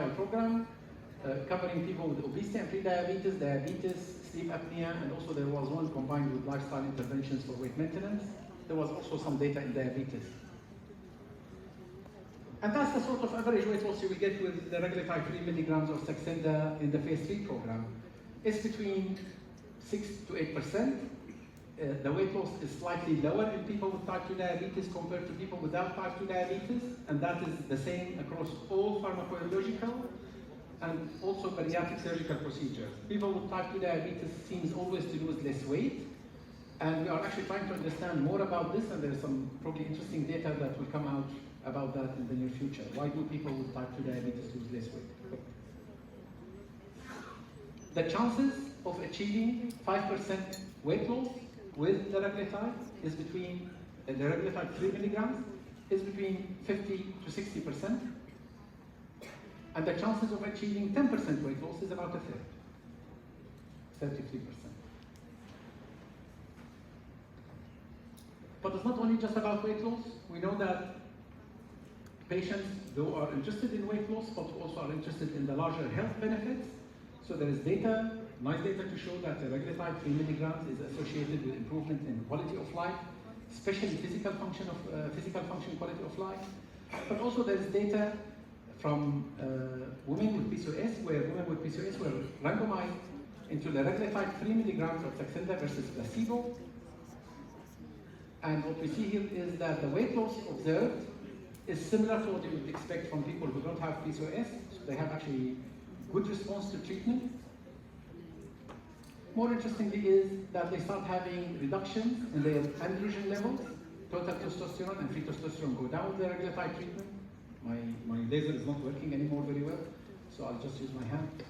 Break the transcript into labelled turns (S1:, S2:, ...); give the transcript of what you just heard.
S1: program covering people with obesity and pre-diabetes, diabetes, sleep apnea, and also there was one combined with lifestyle interventions for weight maintenance. There was also some data in diabetes. And that's the sort of average weight loss you will get with the regulated 3 milligrams of Saxenda in the phase 3 program. It's between 6 to 8%. The weight loss is slightly lower in people with type 2 diabetes compared to people without type 2 diabetes, and that is the same across all pharmacological and also bariatric surgical procedures. People with type 2 diabetes seems always to lose less weight, and we are actually trying to understand more about this, and there's some probably interesting data that will come out about that in the near future. Why do people with type 2 diabetes lose less weight? The chances of achieving 5% weight loss with the liraglutide is between, the liraglutide 3 milligrams is between 50 to 60%. And the chances of achieving 10% weight loss is about a third, 33%. But it's not only just about weight loss. We know that patients, though, are interested in weight loss, but also are interested in the larger health benefits. So there is data, nice data to show that the liraglutide 3 milligrams is associated with improvement in quality of life, especially physical function, quality of life. But also there is data from women with PCOS, where women with PCOS were randomized into the liraglutide 3 milligrams of Saxenda versus placebo. And what we see here is that the weight loss observed is similar to what you would expect from people who don't have PCOS. So they have actually good response to treatment. More interestingly is that they start having reductions in their androgen levels. Total testosterone and free testosterone go down with the liraglutide treatment. My laser is not working anymore very well, so I'll just use my hand.